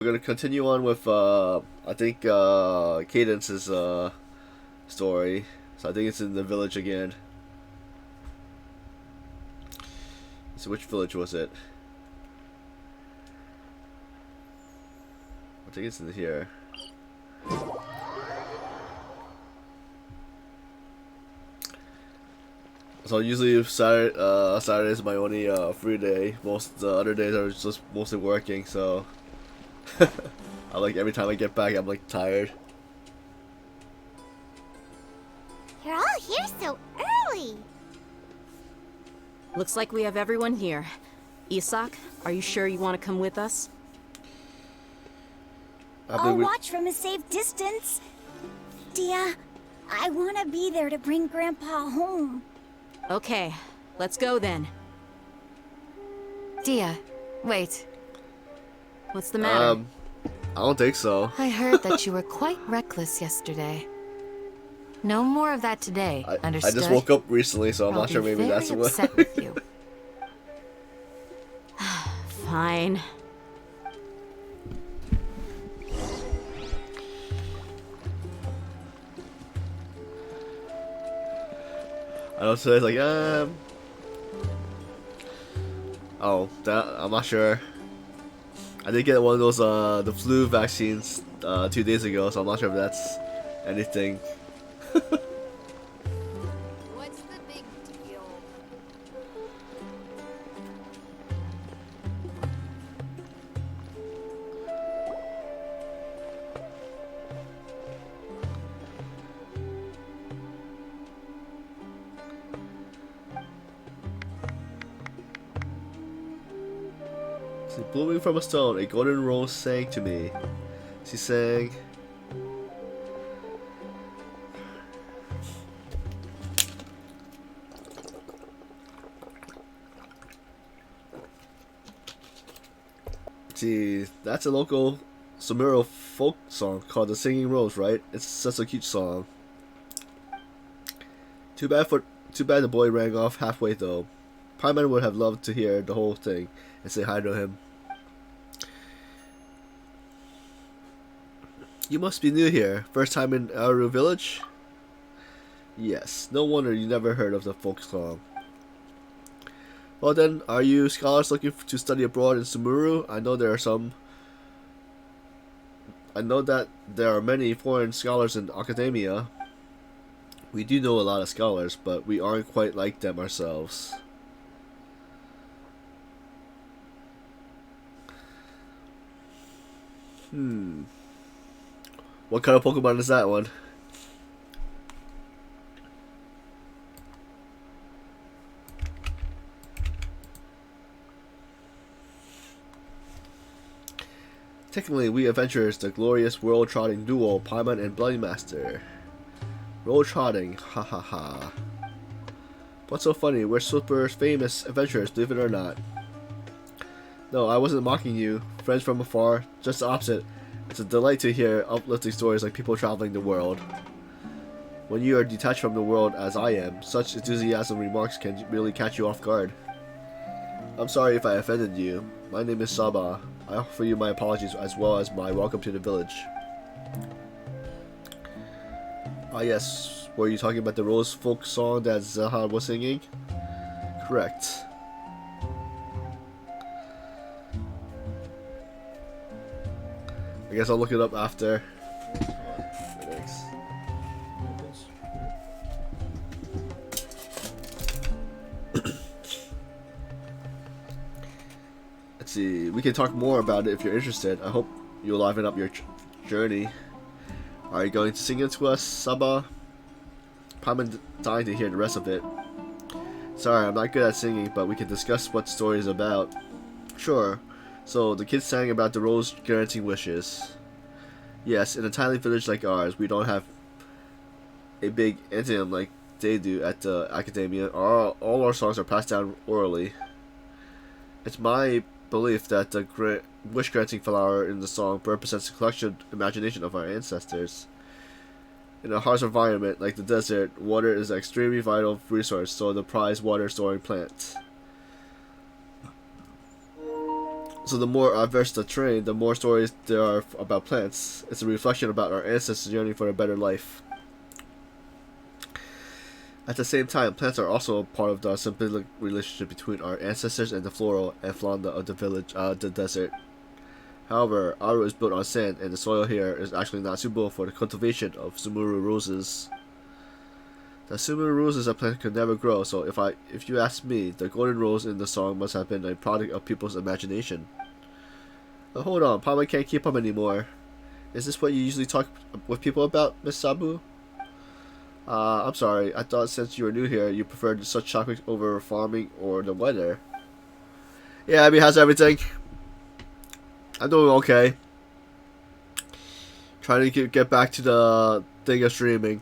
We're gonna continue on with I think Cadence's story. So I think it's in the village again. So which village was it? I think it's in here. So usually Saturday is my only free day. Most the other days are just mostly working. So I like every time I get back, I'm like tired. You're all here so early. Looks like we have everyone here. Isak, are you sure you want to come with us? I'll watch from a safe distance. Dia, I want to be there to bring Grandpa home. Okay, let's go then. Dia, wait. What's the matter? I don't think so. I heard that you were quite reckless yesterday. No more of that today, understood? I just woke up recently, so I'm not sure. Maybe that's what. Upset with you. Fine. I don't say it's like oh, that I'm not sure. I did get one of those the flu vaccines 2 days ago, so I'm not sure if that's anything. What's the big deal? See, blooming from a stone, a golden rose sang to me. She sang. See, that's a local Sumero folk song called The Singing Rose, right? It's such a cute song. Too bad the boy rang off halfway though. Paimon would have loved to hear the whole thing and say hi to him. You must be new here. First time in Aru village? Yes, no wonder you never heard of the folk song. Well then, are you scholars looking to study abroad in Sumuru? I know that there are many foreign scholars in academia. We do know a lot of scholars, but we aren't quite like them ourselves. What kind of Pokemon is that one? Technically, we adventurers, the glorious world-trotting duo, Paimon and Bloody Master. World-trotting, ha ha ha. What's so funny? We're super famous adventurers, believe it or not. No, I wasn't mocking you. Friends from afar, just the opposite. It's a delight to hear uplifting stories like people traveling the world. When you are detached from the world as I am, such enthusiasm remarks can really catch you off guard. I'm sorry if I offended you. My name is Saba. I offer you my apologies as well as my welcome to the village. Ah yes, were you talking about the Rose folk song that Zaha was singing? Correct. I guess I'll look it up after. Thanks. Let's see. We can talk more about it if you're interested. I hope you'll liven up your journey. Are you going to sing it to us, Saba? I'm dying to hear the rest of it. Sorry, I'm not good at singing, but we can discuss what the story is about. Sure. So, the kids sang about the rose granting wishes. Yes, in a tiny village like ours, we don't have a big antheem like they do at the academia. All our songs are passed down orally. It's my belief that the wish-granting flower in the song represents the collective imagination of our ancestors. In a harsh environment like the desert, water is an extremely vital resource, so the prized water-storing plant. So the more versed the terrain, the more stories there are about plants. It's a reflection about our ancestors yearning for a better life. At the same time, plants are also a part of the symbiotic relationship between our ancestors and the flora and fauna of the village, the desert. However, Aru is built on sand, and the soil here is actually not suitable for the cultivation of Sumuru roses. The Sumuru roses a plant could never grow, so if you ask me, the golden rose in the song must have been a product of people's imagination. But hold on, Pama can't keep up anymore. Is this what you usually talk with people about, Miss Sabu? I'm sorry, I thought since you were new here, you preferred such topics over farming or the weather. Yeah, Abby, how's everything? I'm doing okay. Trying to get back to the thing of streaming.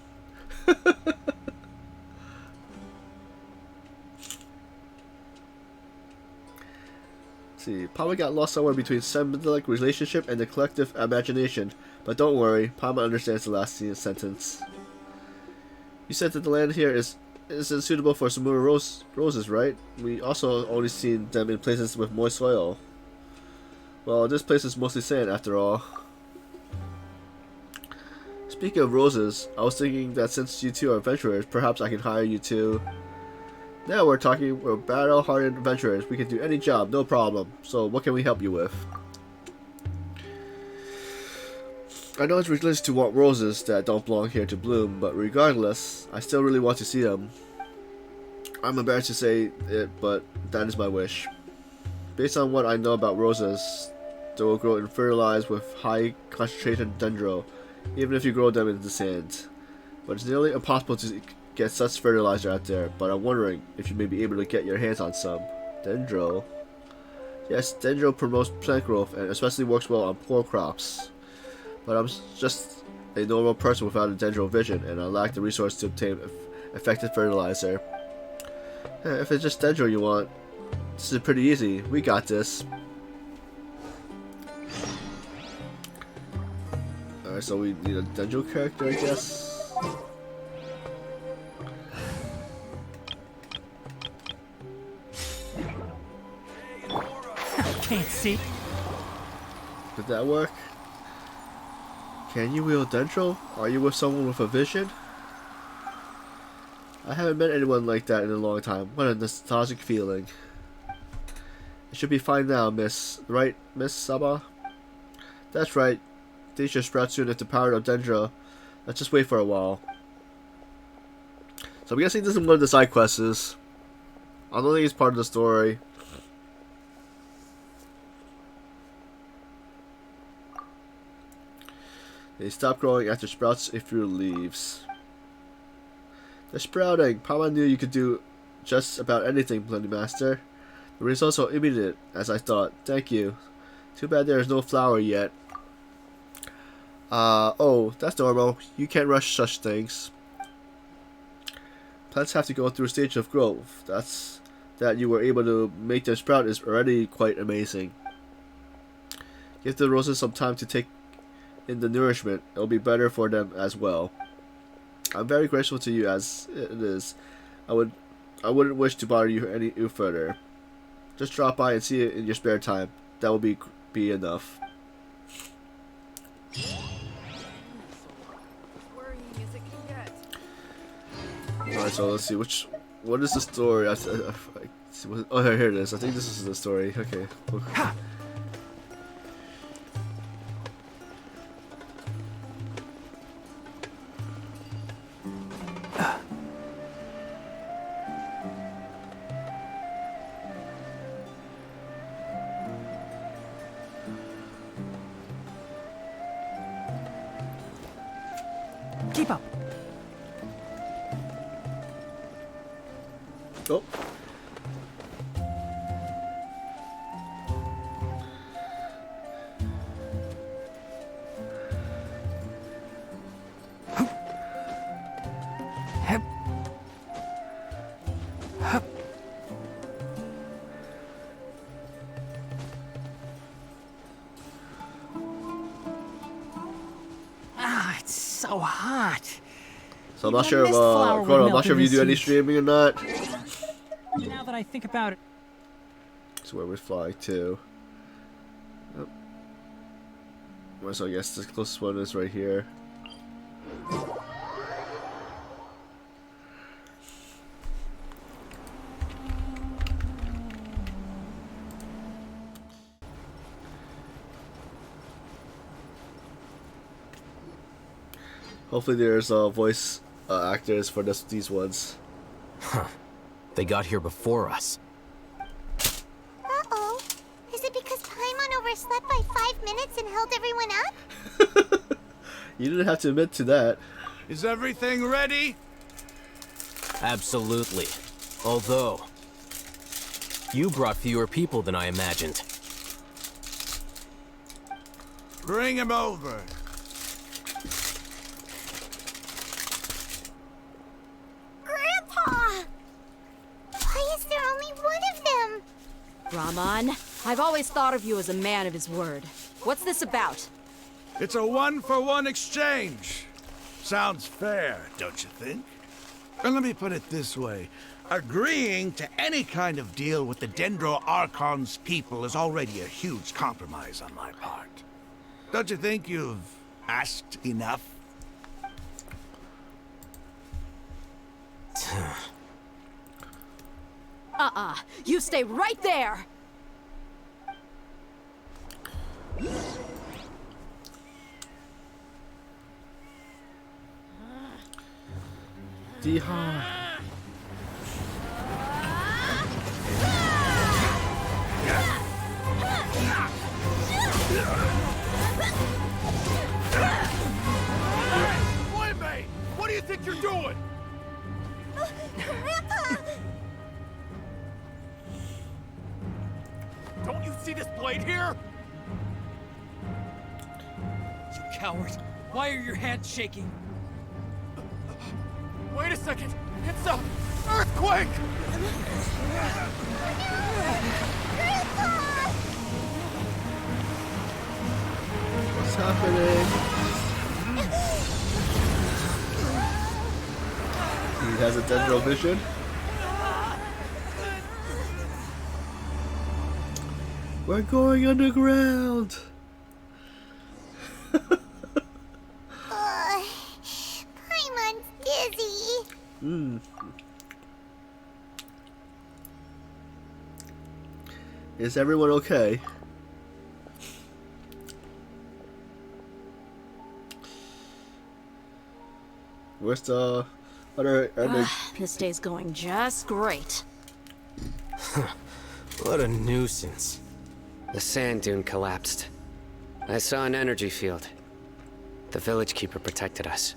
See, Pama got lost somewhere between symbiotic relationship and the collective imagination, but don't worry, Pama understands the last sentence. You said that the land here isn't suitable for Sumuru roses, right? We also only seen them in places with moist soil. Well, this place is mostly sand after all. Speaking of roses, I was thinking that since you two are adventurers, perhaps I can hire you too. Now we're talking, we're battle-hardened adventurers. We can do any job, no problem. So what can we help you with? I know it's ridiculous to want roses that don't belong here to bloom, but regardless, I still really want to see them. I'm embarrassed to say it, but that is my wish. Based on what I know about roses, they will grow and fertilize with high concentration dendro, even if you grow them in the sand. But it's nearly impossible to get such fertilizer out there, but I'm wondering if you may be able to get your hands on some. Dendro? Yes, dendro promotes plant growth and especially works well on poor crops. But I'm just a normal person without a dendro vision, and I lack the resource to obtain effective fertilizer. If it's just dendro you want, this is pretty easy. We got this. Alright, so we need a dendro character, I guess. Can't see. Did that work? Can you wield dendro? Are you with someone with a vision? I haven't met anyone like that in a long time. What a nostalgic feeling. It should be fine now, Miss. Right, Miss Saba? That's right. These should sprout soon with the power of dendro. Let's just wait for a while. So I'm guessing this is one of the side quests. I don't think it's part of the story. They stop growing after sprouts a few leaves. They're sprouting. Pama knew you could do just about anything, Bloody Master. The results are immediate, as I thought. Thank you. Too bad there is no flower yet. Oh, that's normal. You can't rush such things. Plants have to go through a stage of growth. That you were able to make them sprout is already quite amazing. Give the roses some time to take in the nourishment. It'll be better for them as well. I'm very grateful to you as it is. I wouldn't wish to bother you any further. Just drop by and see it in your spare time. That will be enough. Alright, so let's see what is the story? Oh, here it is. I think this is the story. Okay. Keep up. Oh. Hep. Hup. Ah, it's so hot. So I'm not sure if Chrono, I'm not sure if you do any streaming or not. Now that I think about it. So where we fly to? So I guess the closest one is right here. Hopefully there's voice actors for these ones. Huh. They got here before us. Uh-oh. Is it because Paimon overslept by 5 minutes and held everyone up? You didn't have to admit to that. Is everything ready? Absolutely. Although, you brought fewer people than I imagined. Bring him over. Grandpa! Why is there only one of them? Rahman, I've always thought of you as a man of his word. What's this about? It's a one-for-one exchange. Sounds fair, don't you think? And let me put it this way. Agreeing to any kind of deal with the Dendro Archon's people is already a huge compromise on my part. Don't you think you've asked enough? You stay right there! Diha. Wait, what do you think you're doing? Grandpa! Don't you see this blade here? You coward. Why are your hands shaking? Wait a second. It's a earthquake! What's happening? He has a Dendro vision. We're going underground. Paimon's dizzy. Is everyone okay? Where's the other This day's going just great. What a nuisance. The sand dune collapsed. I saw an energy field. The village keeper protected us.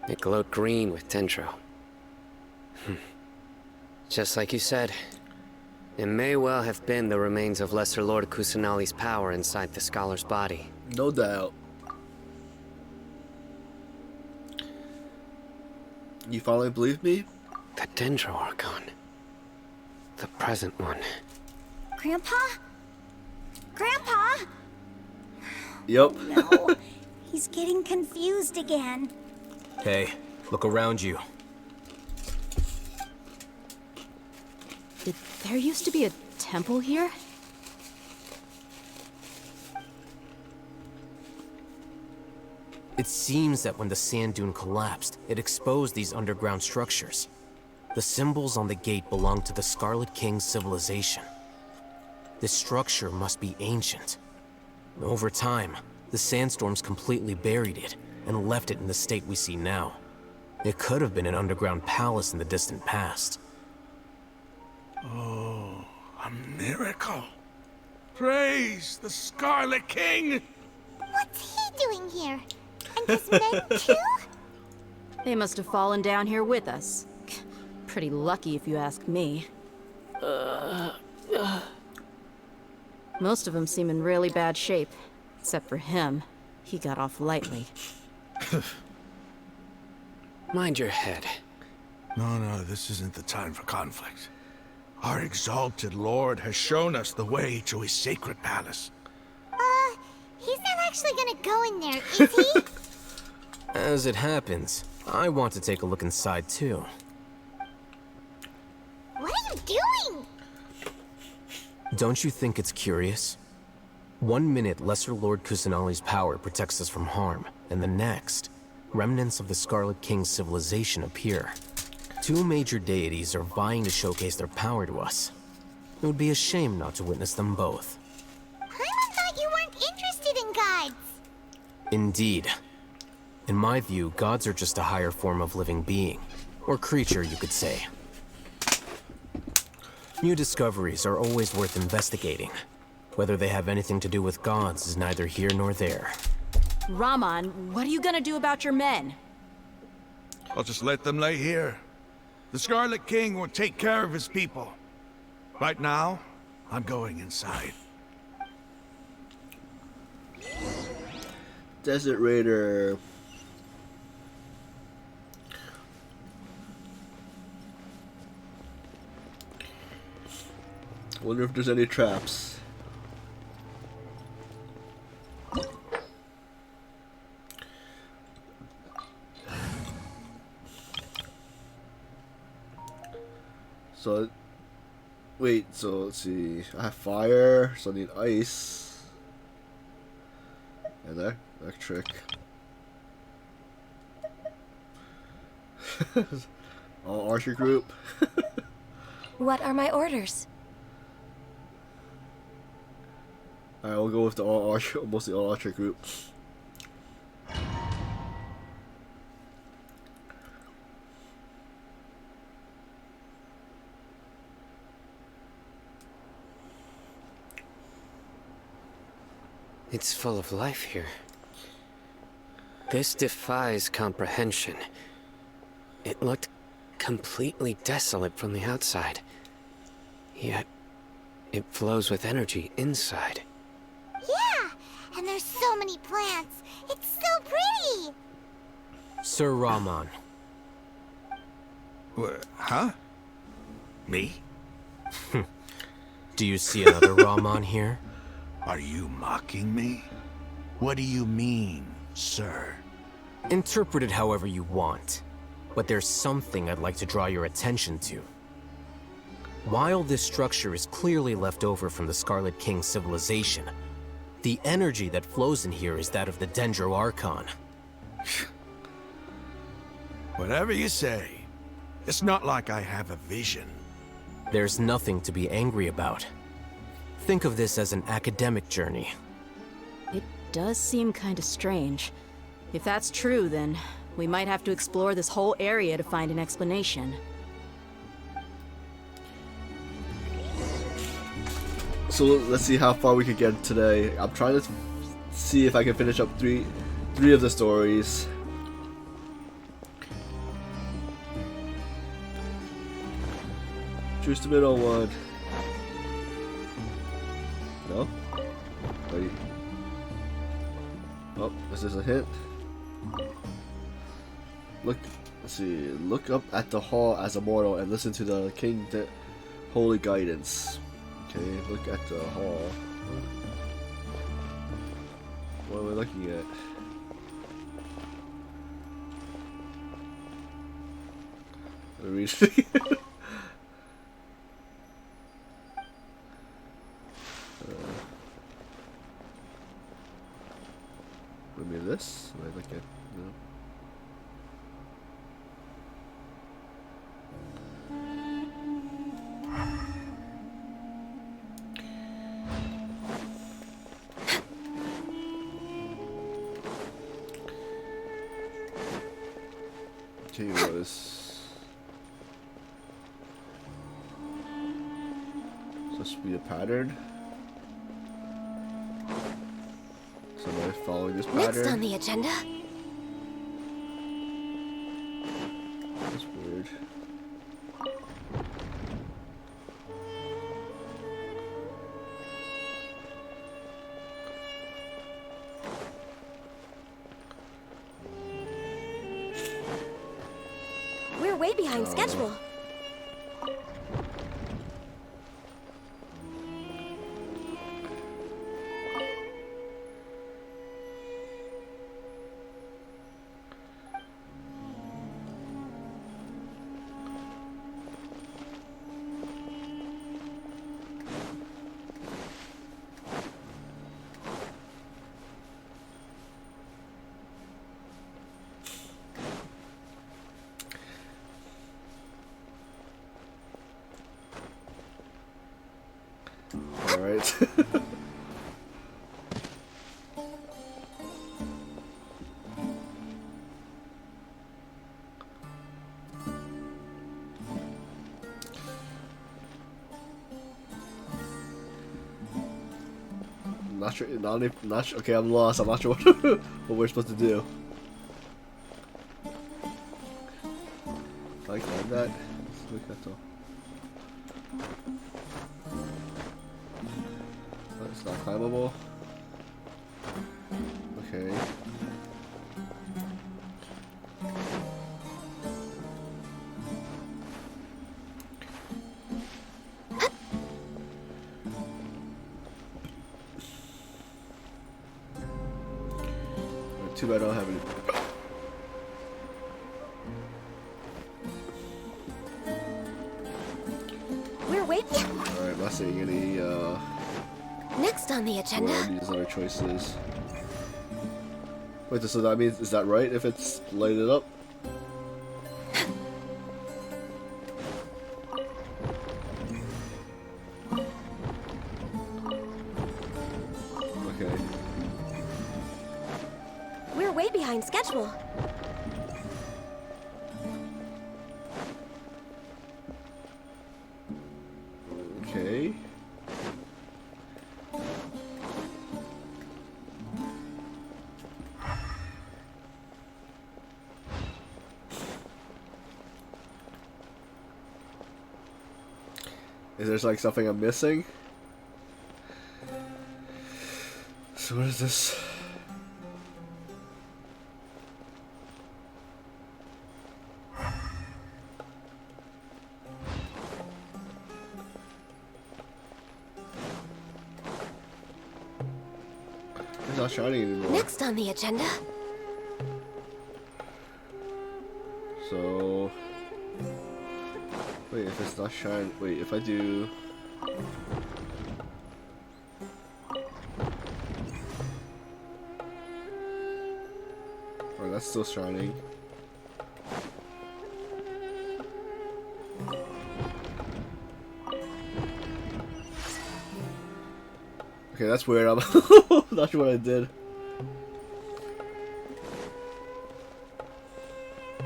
It glowed green with Dendro. Just like you said, it may well have been the remains of Lesser Lord Kusanali's power inside the scholar's body. No doubt. You finally believe me? The Dendro Archon. The present one. Grandpa? Grandpa? Yep. No. He's getting confused again. Hey, look around you. There used to be a temple here? It seems that when the sand dune collapsed, it exposed these underground structures. The symbols on the gate belong to the Scarlet King's civilization. This structure must be ancient. Over time, the sandstorms completely buried it and left it in the state we see now. It could have been an underground palace in the distant past. Oh, a miracle. Praise the Scarlet King! What's he doing here? And his men too? They must have fallen down here with us. Pretty lucky if you ask me. Most of them seem in really bad shape. Except for him. He got off lightly. Mind your head. No, this isn't the time for conflict. Our exalted lord has shown us the way to his sacred palace. He's not actually gonna go in there, is he? As it happens, I want to take a look inside too. What are you doing? Don't you think it's curious? 1 minute, Lesser Lord Kusanali's power protects us from harm, and the next, remnants of the Scarlet King's civilization appear. 2 major deities are vying to showcase their power to us. It would be a shame not to witness them both. Paimon thought you weren't interested in gods. Indeed. In my view, gods are just a higher form of living being. Or creature, you could say. New discoveries are always worth investigating. Whether they have anything to do with gods is neither here nor there. Rahman, what are you gonna do about your men? I'll just let them lay here. The Scarlet King will take care of his people. Right now, I'm going inside. Desert Raider. Wonder if there's any traps. So, wait, so let's see. I have fire, so I need ice. And electric. All archer group. What are my orders? Alright, we'll go with the all archer, mostly all archer group. It's full of life here. This defies comprehension. It looked completely desolate from the outside. Yet, it flows with energy inside. Yeah, and there's so many plants. It's so pretty. Sir Rahman. Huh? Me? Do you see another Rahman here? Are you mocking me? What do you mean, sir? Interpret it however you want. But there's something I'd like to draw your attention to. While this structure is clearly left over from the Scarlet King civilization, the energy that flows in here is that of the Dendro Archon. Whatever you say. It's not like I have a vision. There's nothing to be angry about. Think of this as an academic journey. It does seem kinda strange. If that's true, then we might have to explore this whole area to find an explanation. So let's see how far we can get today. I'm trying to see if I can finish up three of the stories. Choose the middle one. No? Wait. Oh, is this a hint? Look, let's see. Look up at the hall as a mortal and listen to the King's holy guidance. Okay, look at the hall. What am I looking at? Let me read it again. Maybe this? Am I looking at? No. Was supposed to be a pattern. So am I following this pattern? Next on the agenda. That's weird. We're way behind schedule. Alright. Not sure. Not sure. Okay, I'm lost. I'm not sure what we're supposed to do. Can I climb that? Look at that. Oh, it's not climbable. Okay. Too bad I don't have any. We're waiting. Alright, I'm not seeing any Next on the what agenda. are these other choices. Wait, so that means, is that right if it's lighted up? Okay. We're way behind schedule. Okay. Is there like something I'm missing? So what is this? It's not shining anymore. Next on the agenda. So wait, if it's not shining, wait, if I do. Oh, that's still shining. Okay, that's weird. I'm not sure what I did.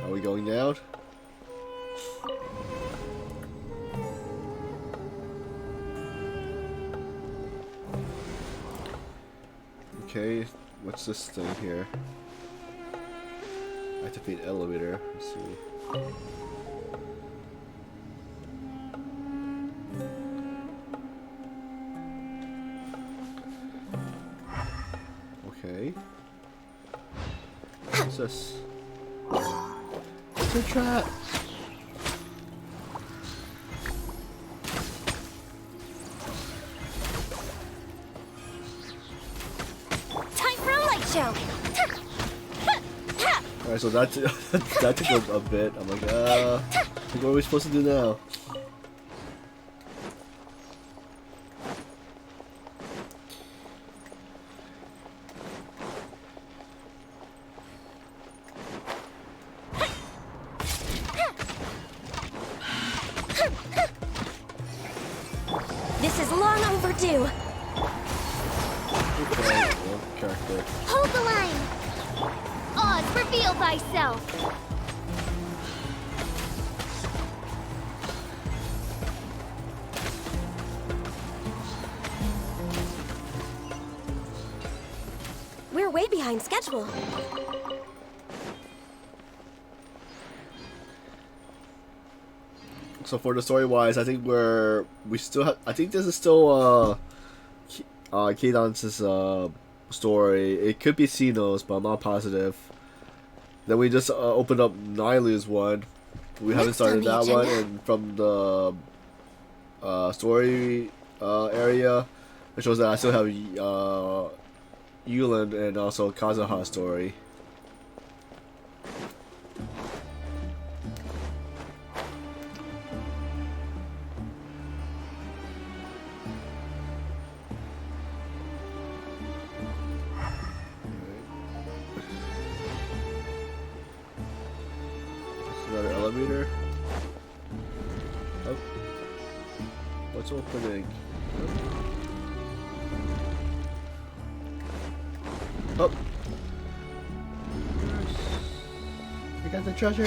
Are we going down? Okay, what's this thing here? Activate elevator. Let's see. Okay. What's this? It's a trap! Time for a light show. Alright, so that that took a bit. I'm like, what are we supposed to do now? This is long overdue. Okay, well, character. Hold the line. Oz, reveal thyself. We're way behind schedule. So for the story wise, I think we still have. I think this is still Keydon's story. It could be Sino's, but I'm not positive. Then we just opened up Nailu's one. We haven't started that one, and from the story area, it shows that I still have Yulin and also Kazuha's story. Another elevator. Oh. What's opening? Oh. We got the treasure.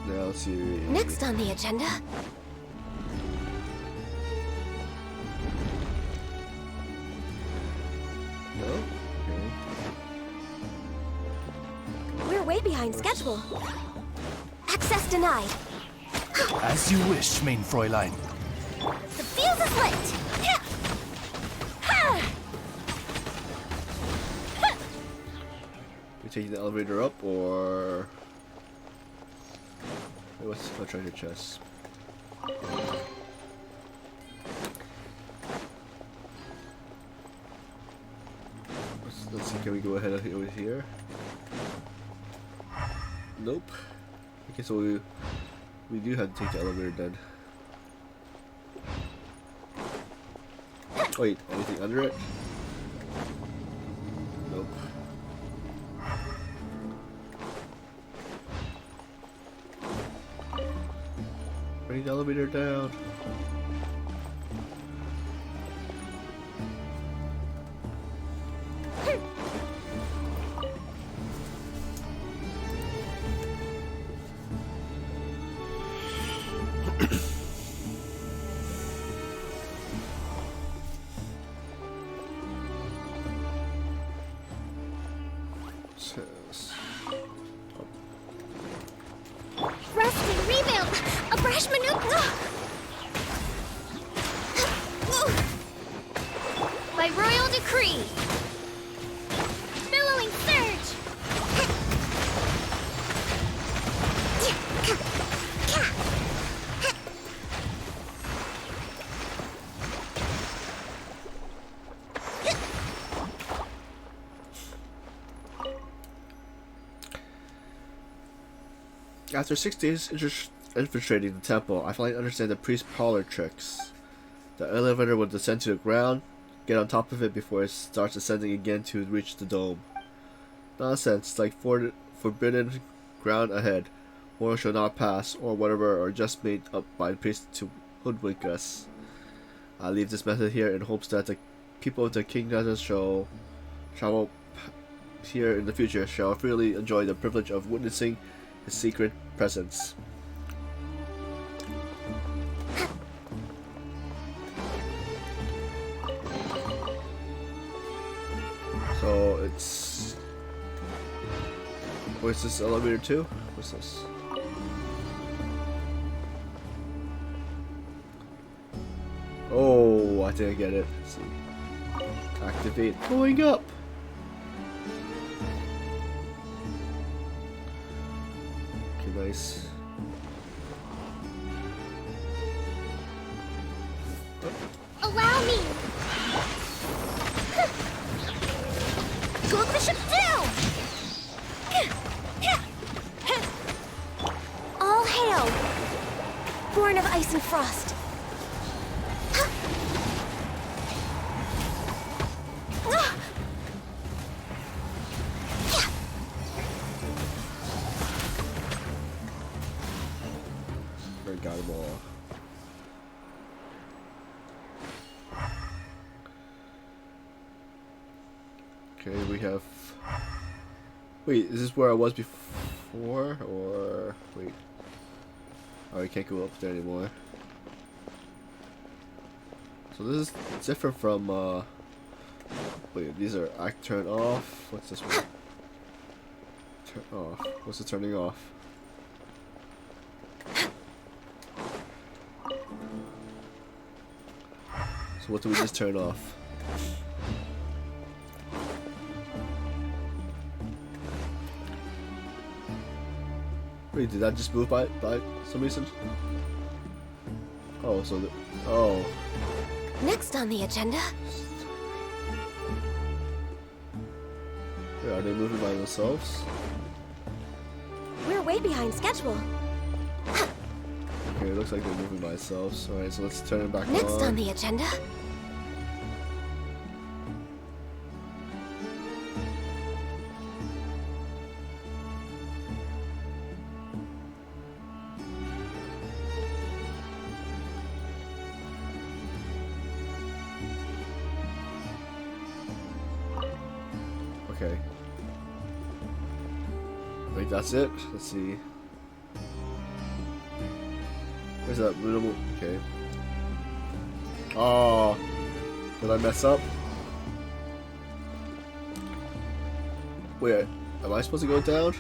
Now let's see. Next on the agenda. No? Okay. We're way behind schedule. Access denied. As you wish, main Fräulein. The fuse is lit. We taking the elevator up or wait, what's the treasure chest? Let's see, can we go ahead over here? Nope. Okay, so we do have to take the elevator then. Wait, anything under it? Nope. Bring the elevator down. Rest and rebuild. A brash maneuver. By royal decree. Billowing surge. After 6 days infiltrating the temple, I finally understand the priest's parlor tricks. The elevator will descend to the ground, get on top of it before it starts ascending again to reach the dome. Nonsense, like forbidden ground ahead, or shall not pass, or whatever, are just made up by the priest to hoodwink us. I leave this method here in hopes that the people of the kingdom shall travel here in the future shall freely enjoy the privilege of witnessing his secret presence. So it's... Where's this elevator to? What's this? Oh, I think I get it. Let's see. Activate. Going up! Okay, nice. Allow me. Go the ship down. All hail, born of ice and frost. Got them all. Okay, we have... Wait, is this where I was before? Or... Wait. Oh, I can't go up there anymore. So this is different from, Wait, these are turn off. What's this one? Turn off. What's the turning off? So what do we just turn off? Wait, did that just move by some reason? Oh, so the... Oh. Next on the agenda. Wait, are they moving by themselves? We're way behind schedule. Okay, it looks like they're moving by themselves. Alright, so let's turn it back on. Next on the agenda. Okay. I think that's it. Let's see. Where's that minimal? Okay. Oh, did I mess up? Wait, am I supposed to go down?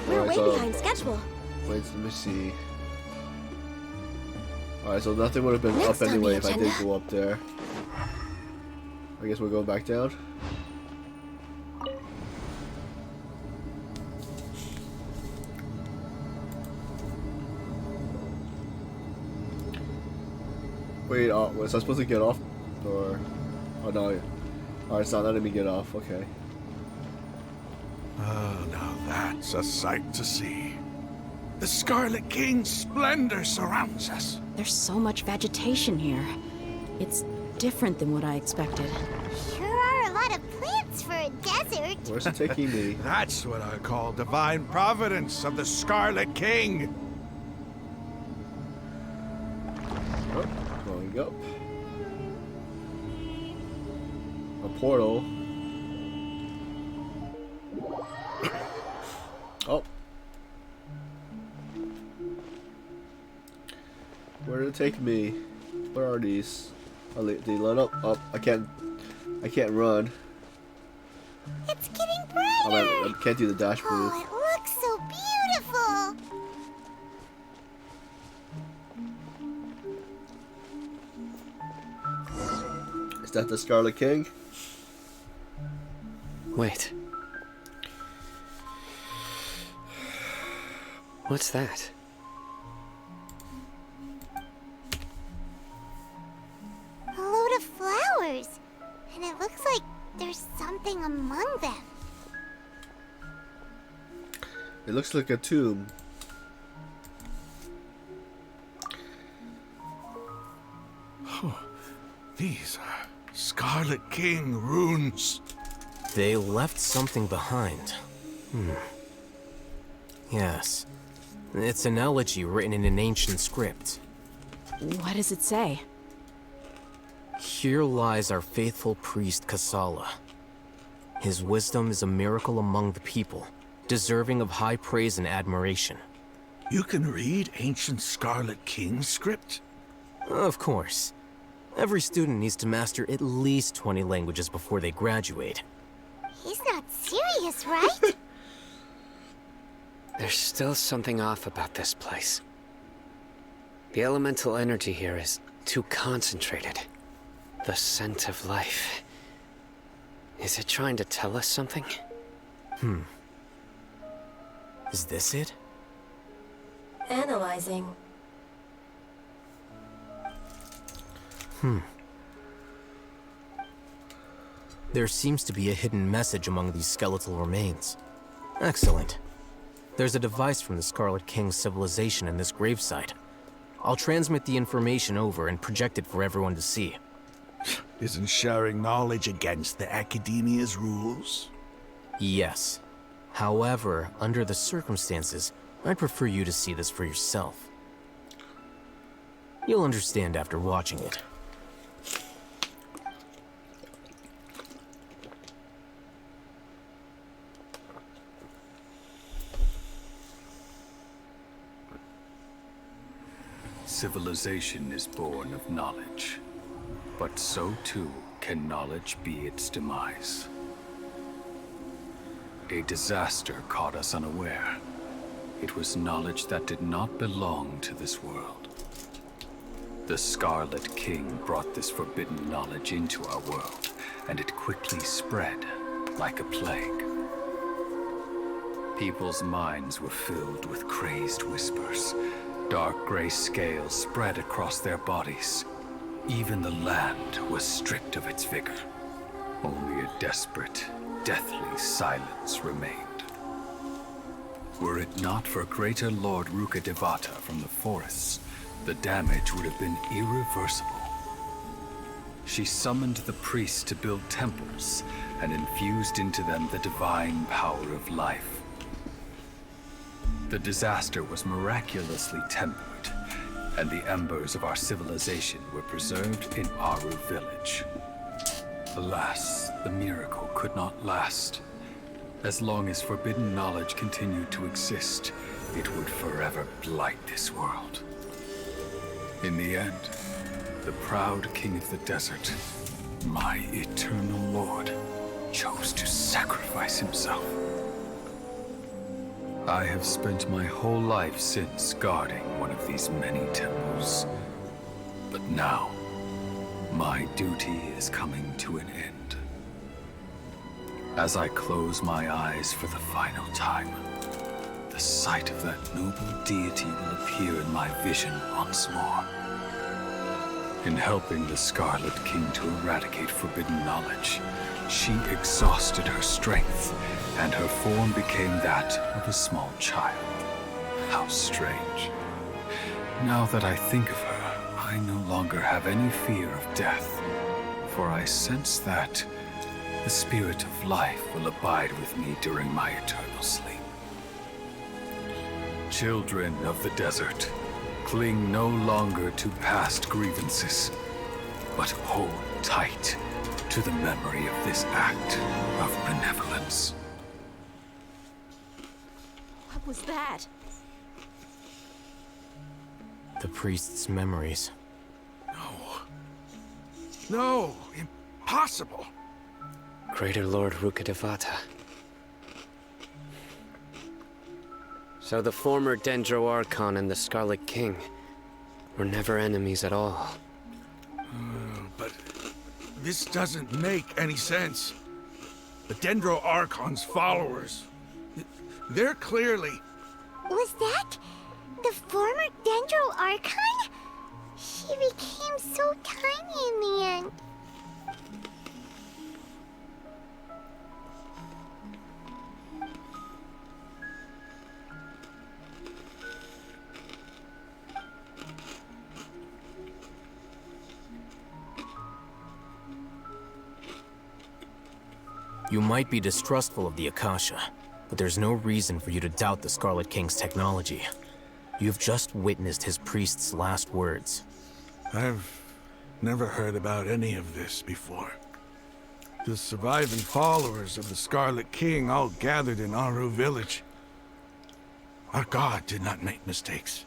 We're Alright, way so- behind schedule. Wait, let me see. Alright, so nothing would have been Next up on anyway the if I did agenda. go up there. I guess we're going back down. Wait, was I supposed to get off? Or... Oh no. Alright, it's not letting me get off, okay. Oh, now that's a sight to see. The Scarlet King's splendor surrounds us. There's so much vegetation here. It's different than what I expected. Sure are a lot of plants for a desert. Where's it taking me? That's what I call divine providence of the Scarlet King. Oh, going up. A portal. Oh. Where did it take me? Where are these? Oh, they lit up. Oh, I can't run. It's getting brighter. I can't do the dash move. Oh, it looks so beautiful. Is that the Scarlet King? Wait. What's that? A load of flowers. And it looks like there's something among them. It looks like a tomb. These are Scarlet King runes. They left something behind. Yes. It's an elegy written in an ancient script. What does it say? Here lies our faithful priest Kasala. His wisdom is a miracle among the people, deserving of high praise and admiration. You can read ancient Scarlet King script? Of course. Every student needs to master at least 20 languages before they graduate. He's not serious, right? There's still something off about this place. The elemental energy here is too concentrated. The scent of life. Is it trying to tell us something? Is this it? Analyzing. There seems to be a hidden message among these skeletal remains. Excellent. There's a device from the Scarlet King's civilization in this gravesite. I'll transmit the information over and project it for everyone to see. Isn't sharing knowledge against the Academia's rules? Yes. However, under the circumstances, I'd prefer you to see this for yourself. You'll understand after watching it. Civilization is born of knowledge, but so too can knowledge be its demise. A disaster caught us unaware. It was knowledge that did not belong to this world. The Scarlet King brought this forbidden knowledge into our world, and it quickly spread like a plague. People's minds were filled with crazed whispers. Dark gray scales spread across their bodies. Even the land was stripped of its vigor. Only a desperate, deathly silence remained. Were it not for greater Lord Ruka Devata from the forests, the damage would have been irreversible. She summoned the priests to build temples and infused into them the divine power of life. The disaster was miraculously tempered, and the embers of our civilization were preserved in Aru village. Alas, the miracle could not last. As long as forbidden knowledge continued to exist, it would forever blight this world. In the end, the proud king of the desert, my eternal lord, chose to sacrifice himself. I have spent my whole life since guarding one of these many temples. But now, my duty is coming to an end. As I close my eyes for the final time, the sight of that noble deity will appear in my vision once more. In helping the Scarlet King to eradicate forbidden knowledge, she exhausted her strength, and her form became that of a small child. How strange. Now that I think of her, I no longer have any fear of death, for I sense that the spirit of life will abide with me during my eternal sleep. Children of the desert, cling no longer to past grievances, but hold tight to the memory of this act of benevolence. What was that? The priest's memories. No, impossible. Greater Lord Rukkhadevata. So the former Dendro Archon and the Scarlet King were never enemies at all. But this doesn't make any sense. The Dendro Archon's followers, they're clearly... Was that the former Dendro Archon? She became so tiny in the end. You might be distrustful of the Akasha, but there's no reason for you to doubt the Scarlet King's technology. You've just witnessed his priest's last words. I've never heard about any of this before. The surviving followers of the Scarlet King all gathered in Aru village. Our god did not make mistakes.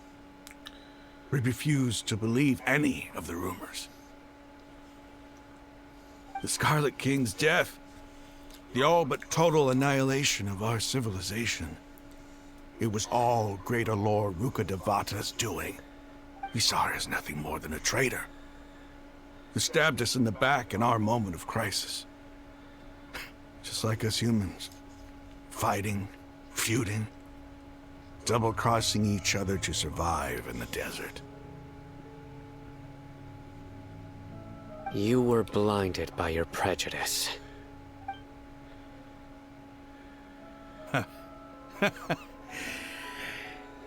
We refused to believe any of the rumors. The Scarlet King's death, the all but total annihilation of our civilization, it was all Greater Lord Rukkhadevata's doing. We saw her as nothing more than a traitor, who stabbed us in the back in our moment of crisis. Just like us humans. Fighting, feuding, double-crossing each other to survive in the desert. You were blinded by your prejudice.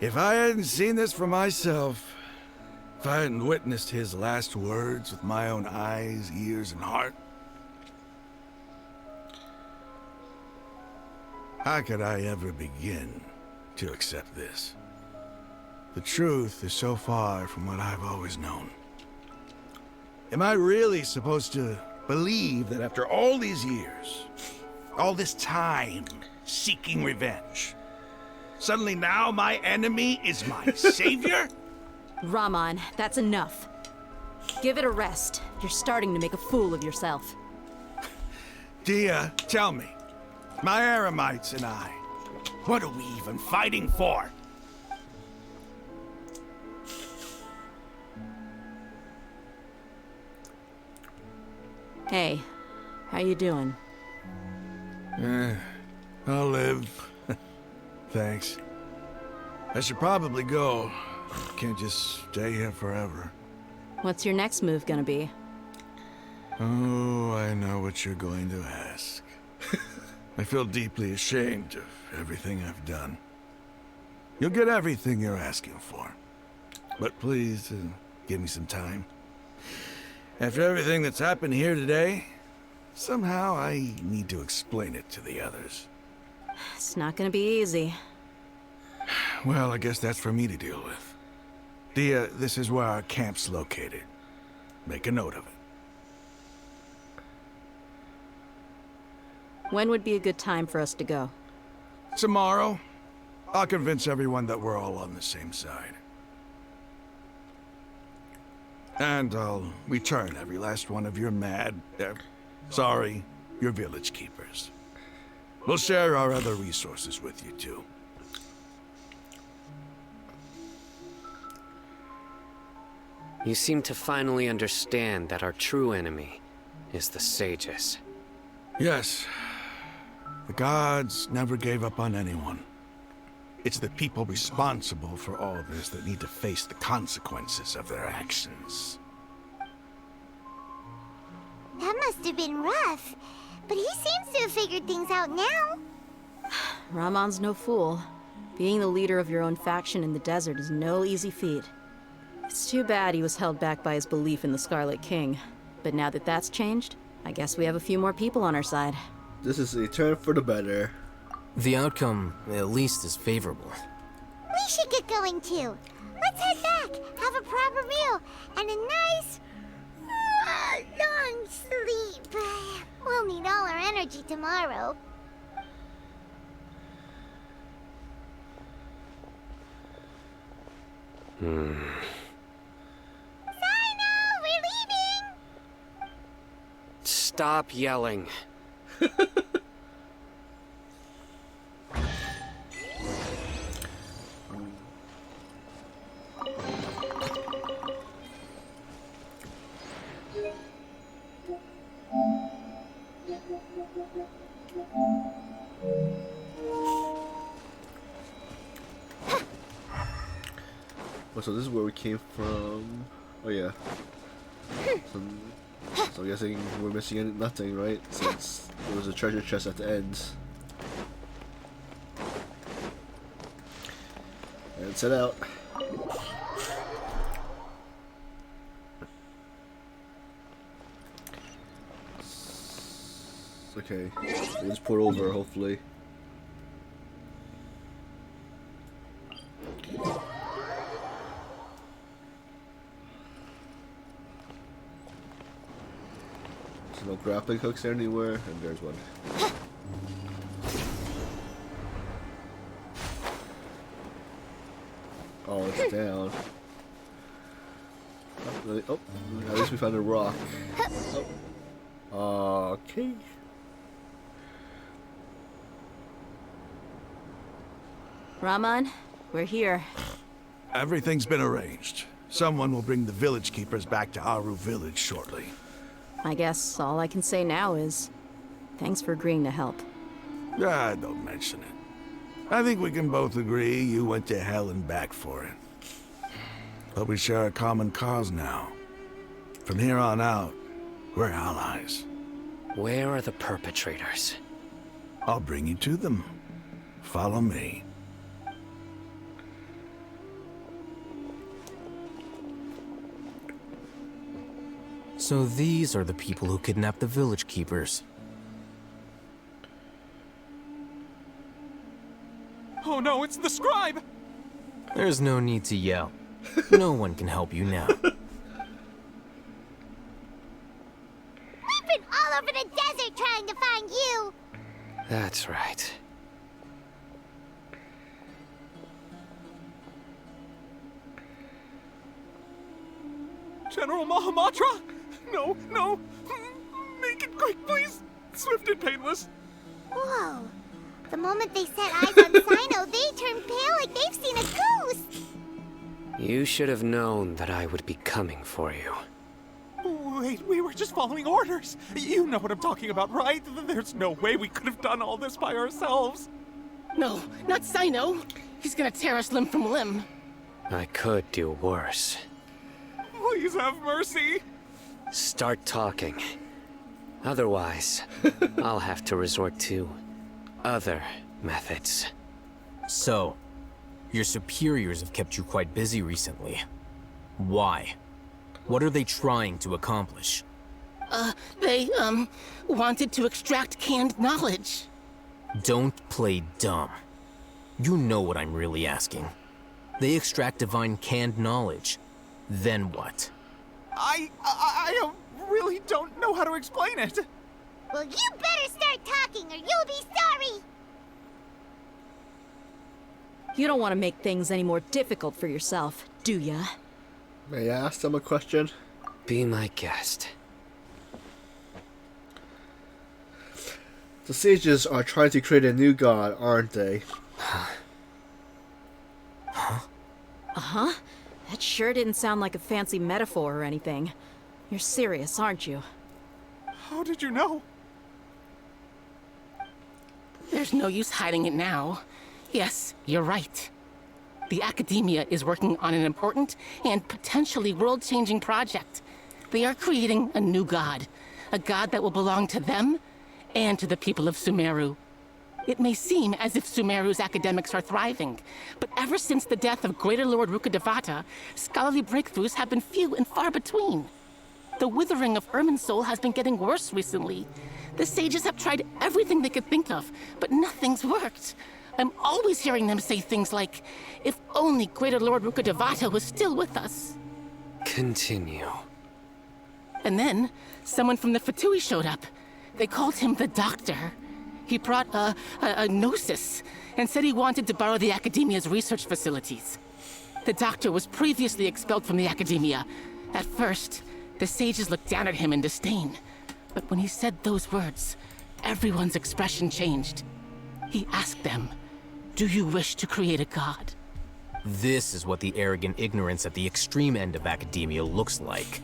If I hadn't seen this for myself, if I hadn't witnessed his last words with my own eyes, ears, and heart, how could I ever begin to accept this? The truth is so far from what I've always known. Am I really supposed to believe that after all these years, all this time seeking revenge, suddenly now my enemy is my savior? Raman, that's enough. Give it a rest. You're starting to make a fool of yourself. Dia, tell me, my Eremites and I, what are we even fighting for? Hey, how you doing? I'll live. Thanks. I should probably go. Can't just stay here forever. What's your next move gonna be? Oh, I know what you're going to ask. I feel deeply ashamed of everything I've done. You'll get everything you're asking for. But please, give me some time. After everything that's happened here today, somehow I need to explain it to the others. It's not gonna be easy. Well, I guess that's for me to deal with. Dia, this is where our camp's located. Make a note of it. When would be a good time for us to go? Tomorrow, I'll convince everyone that we're all on the same side. And I'll return every last one of your your village keepers. We'll share our other resources with you, too. You seem to finally understand that our true enemy is the sages. Yes. The gods never gave up on anyone. It's the people responsible for all this that need to face the consequences of their actions. That must have been rough, but he seems to have figured things out now. Ramon's no fool. Being the leader of your own faction in the desert is no easy feat. It's too bad he was held back by his belief in the Scarlet King. But now that that's changed, I guess we have a few more people on our side. This is a turn for the better. The outcome, at least, is favorable. We should get going too. Let's head back, have a proper meal, and a nice, long sleep. We'll need all our energy tomorrow. Sino, we're leaving! Stop yelling. Oh, so this is where we came from. Oh yeah. So I'm guessing we're missing nothing, right? Since there was a treasure chest at the end. And set out. Okay, we'll just put over, hopefully. There's no grappling hooks anywhere, and there's one. Oh, it's down. Oh, at least we found a rock. Oh. Okay. Ramon, we're here. Everything's been arranged. Someone will bring the village keepers back to Aru village shortly. I guess all I can say now is thanks for agreeing to help. Ah, don't mention it. I think we can both agree you went to hell and back for it. But we share a common cause now. From here on out, we're allies. Where are the perpetrators? I'll bring you to them. Follow me. So these are the people who kidnapped the village keepers. Oh no, it's the scribe! There's no need to yell. No one can help you now. We've been all over the desert trying to find you! That's right. General Mahamatra? No, no! Make it quick, please! Swift and painless. Whoa. The moment they set eyes on Sino, they turned pale like they've seen a ghost! You should have known that I would be coming for you. Wait, we were just following orders. You know what I'm talking about, right? There's no way we could have done all this by ourselves. No, not Sino. He's gonna tear us limb from limb. I could do worse. Please have mercy. Start talking. Otherwise, I'll have to resort to other methods. So, your superiors have kept you quite busy recently. Why? What are they trying to accomplish? They, wanted to extract canned knowledge. Don't play dumb. You know what I'm really asking. They extract divine canned knowledge. Then what? I really don't know how to explain it. Well, you better start talking or you'll be sorry. You don't want to make things any more difficult for yourself, do ya? May I ask them a question? Be my guest. The sages are trying to create a new god, aren't they? Uh-huh. That sure didn't sound like a fancy metaphor or anything. You're serious, aren't you? How did you know? There's no use hiding it now. Yes, you're right. The Academia is working on an important and potentially world-changing project. They are creating a new god. A god that will belong to them and to the people of Sumeru. It may seem as if Sumeru's academics are thriving, but ever since the death of Greater Lord Rukkhadevata, scholarly breakthroughs have been few and far between. The withering of Irminsul has been getting worse recently. The sages have tried everything they could think of, but nothing's worked. I'm always hearing them say things like, if only Greater Lord Rukkhadevata was still with us. Continue. And then, someone from the Fatui showed up. They called him the Doctor. He brought a gnosis and said he wanted to borrow the Academia's research facilities. The Doctor was previously expelled from the Academia. At first, the sages looked down at him in disdain. But when he said those words, everyone's expression changed. He asked them, "Do you wish to create a god?" This is what the arrogant ignorance at the extreme end of academia looks like.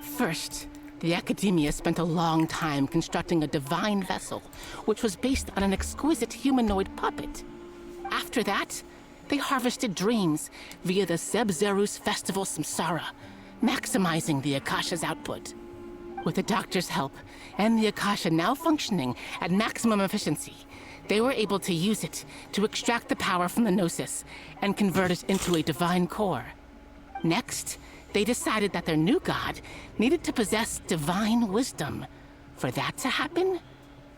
First, the Academia spent a long time constructing a divine vessel, which was based on an exquisite humanoid puppet. After that, they harvested dreams via the Zeb-Zerus Festival Samsara, maximizing the Akasha's output. With the Doctor's help, and the Akasha now functioning at maximum efficiency, they were able to use it to extract the power from the Gnosis and convert it into a divine core. Next, they decided that their new god needed to possess divine wisdom. For that to happen,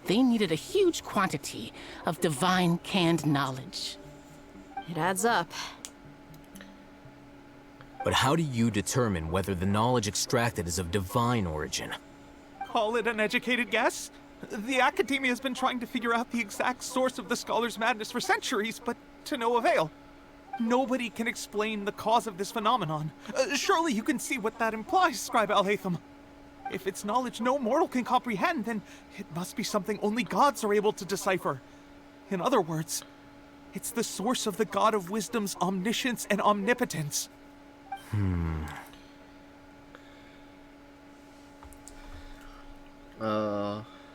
they needed a huge quantity of divine canned knowledge. It adds up. But how do you determine whether the knowledge extracted is of divine origin? Call it an educated guess? The Academia has been trying to figure out the exact source of the Scholar's madness for centuries, but to no avail. Nobody can explain the cause of this phenomenon. Surely you can see what that implies, Scribe Al-Haytham. If it's knowledge no mortal can comprehend, then it must be something only gods are able to decipher. In other words, it's the source of the God of Wisdom's omniscience and omnipotence.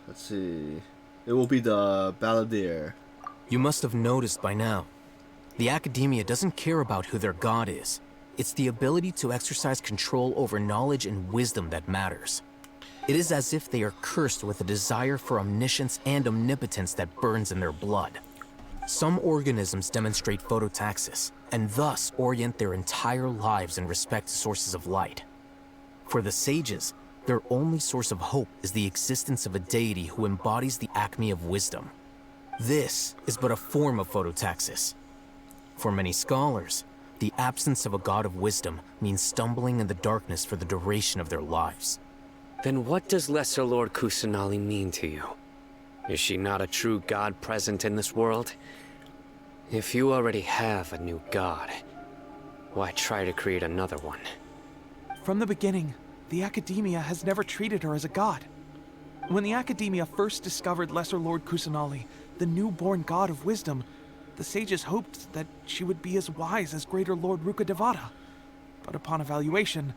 Let's see. It will be the Balladeer. You must have noticed by now. The Academia doesn't care about who their god is. It's the ability to exercise control over knowledge and wisdom that matters. It is as if they are cursed with a desire for omniscience and omnipotence that burns in their blood. Some organisms demonstrate phototaxis, and thus orient their entire lives in respect to sources of light. For the sages, their only source of hope is the existence of a deity who embodies the acme of wisdom. This is but a form of phototaxis. For many scholars, the absence of a god of wisdom means stumbling in the darkness for the duration of their lives. Then what does Lesser Lord Kusanali mean to you? Is she not a true god present in this world? If you already have a new god, why try to create another one? From the beginning, the Academia has never treated her as a god. When the Academia first discovered Lesser Lord Kusanali, the newborn god of wisdom, the sages hoped that she would be as wise as Greater Lord Rukkhadevata. But upon evaluation,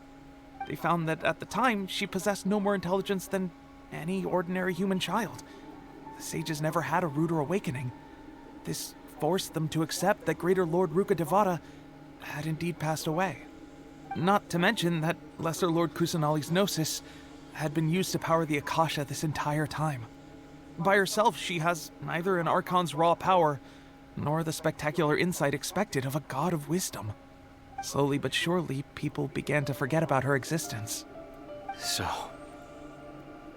they found that at the time she possessed no more intelligence than any ordinary human child. The sages never had a ruder awakening. This forced them to accept that Greater Lord Rukkhadevata had indeed passed away. Not to mention that Lesser Lord Kusanali's Gnosis had been used to power the Akasha this entire time. By herself, she has neither an Archon's raw power, nor the spectacular insight expected of a god of wisdom. Slowly but surely, people began to forget about her existence. So,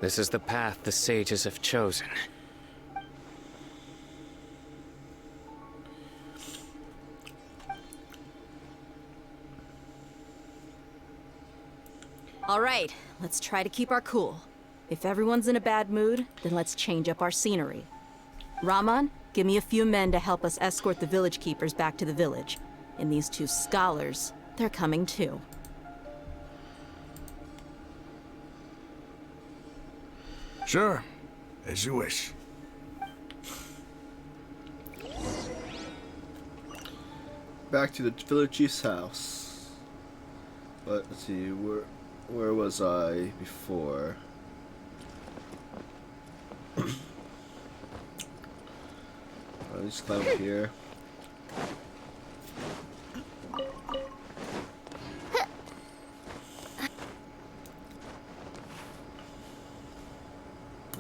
this is the path the sages have chosen. Alright, let's try to keep our cool. If everyone's in a bad mood, then let's change up our scenery. Raman, give me a few men to help us escort the village keepers back to the village. And these two scholars, they're coming too. Sure, as you wish. Back to the village chief's house. But let's see, where was I before? I'll just climb up here.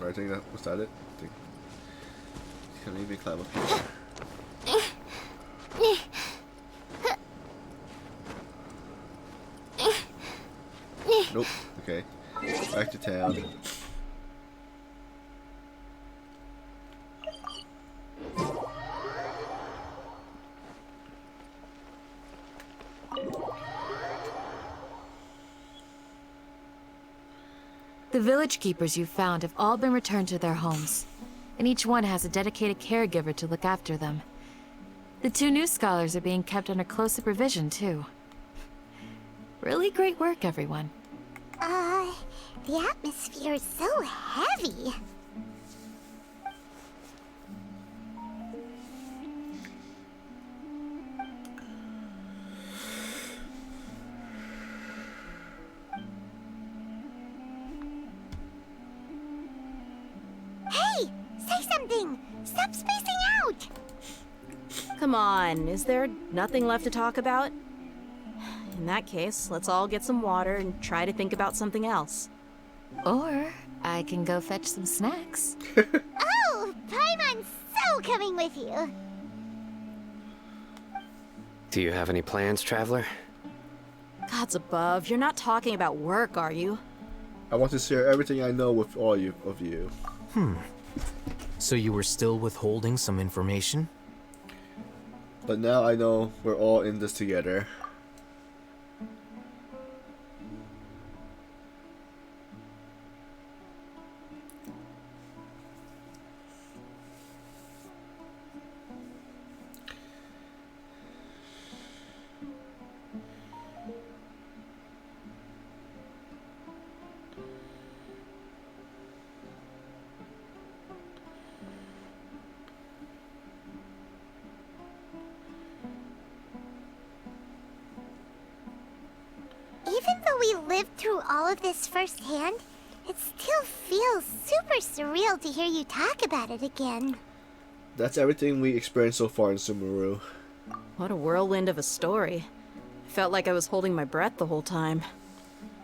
I think that was that it. I think. Can I even climb up here? Nope. Okay. Back to town. The village keepers you found have all been returned to their homes, and each one has a dedicated caregiver to look after them. The two new scholars are being kept under close supervision, too. Really great work, everyone. The atmosphere is so heavy. Hey! Say something! Stop spacing out! Come on, is there nothing left to talk about? In that case, let's all get some water and try to think about something else. Or I can go fetch some snacks. Oh! Paimon's so coming with you! Do you have any plans, Traveler? Gods above, you're not talking about work, are you? I want to share everything I know with all of you. So you were still withholding some information? But now I know we're all in this together. Even though we lived through all of this firsthand, it still feels super surreal to hear you talk about it again. That's everything we experienced so far in Sumeru. What a whirlwind of a story. Felt like I was holding my breath the whole time.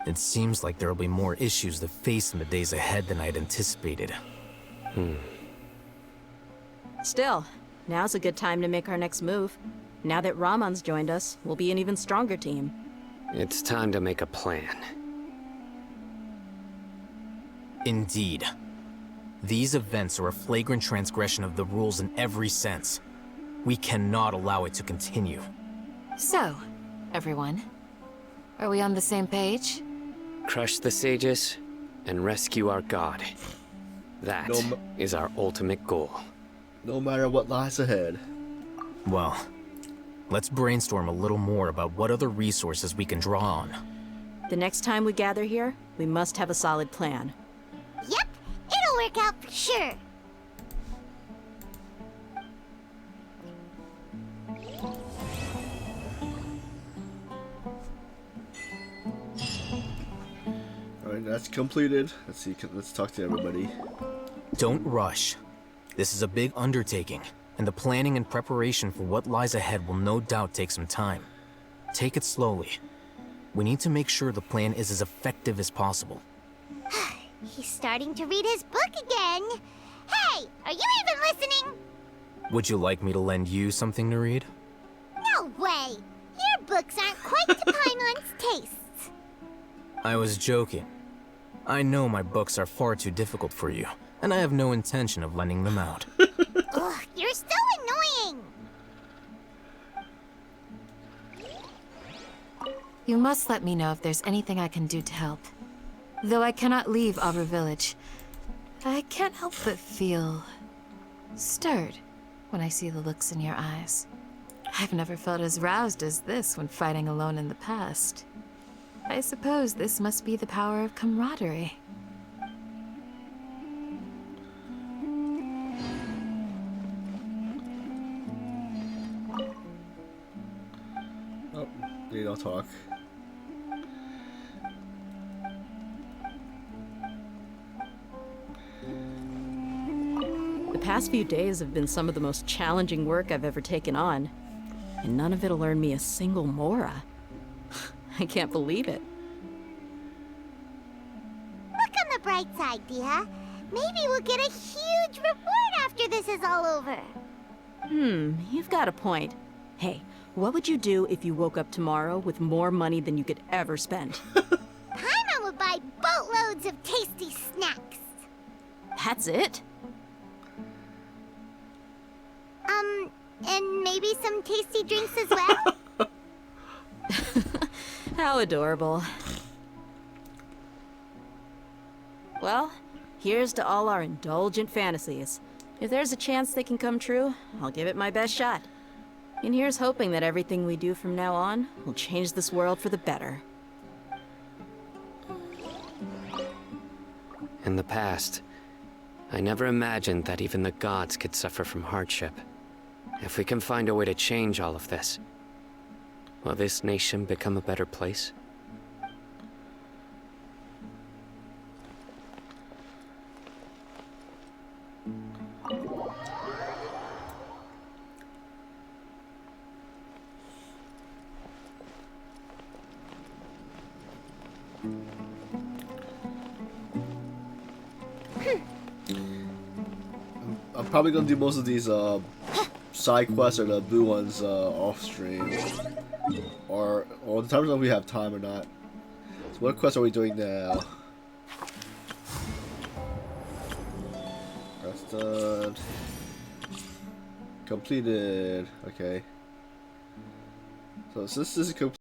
It seems like there'll be more issues to face in the days ahead than I'd anticipated. Still, now's a good time to make our next move. Now that Raman's joined us, we'll be an even stronger team. It's time to make a plan. Indeed. These events are a flagrant transgression of the rules in every sense. We cannot allow it to continue. So, everyone, are we on the same page? Crush the sages and rescue our god. That is our ultimate goal. No matter what lies ahead. Well, let's brainstorm a little more about what other resources we can draw on. The next time we gather here, we must have a solid plan. Yep, it'll work out for sure. Alright, that's completed. Let's see, let's talk to everybody. Don't rush. This is a big undertaking, and the planning and preparation for what lies ahead will no doubt take some time. Take it slowly. We need to make sure the plan is as effective as possible. He's starting to read his book again. Hey, are you even listening? Would you like me to lend you something to read? No way. Your books aren't quite to Paimon's tastes. I was joking. I know my books are far too difficult for you, and I have no intention of lending them out. Ugh, you're so annoying. You must let me know if there's anything I can do to help. Though I cannot leave Arbor Village, I can't help but feel stirred when I see the looks in your eyes. I've never felt as roused as this when fighting alone in the past. I suppose this must be the power of camaraderie. Oh, they don't talk. The past few days have been some of the most challenging work I've ever taken on, and none of it'll earn me a single mora. I can't believe it. Look on the bright side, Dia. Maybe we'll get a huge reward after this is all over. You've got a point. Hey, what would you do if you woke up tomorrow with more money than you could ever spend? Paimon would buy boatloads of tasty snacks. That's it? And maybe some tasty drinks as well? How adorable. Well, here's to all our indulgent fantasies. If there's a chance they can come true, I'll give it my best shot. And here's hoping that everything we do from now on will change this world for the better. In the past, I never imagined that even the gods could suffer from hardship. If we can find a way to change all of this, will this nation become a better place? I'm probably gonna do most of these side quests or the blue ones off stream, or the times that we have time or not. So what quest are we doing now? That's done. Completed. Okay. So since this is complete.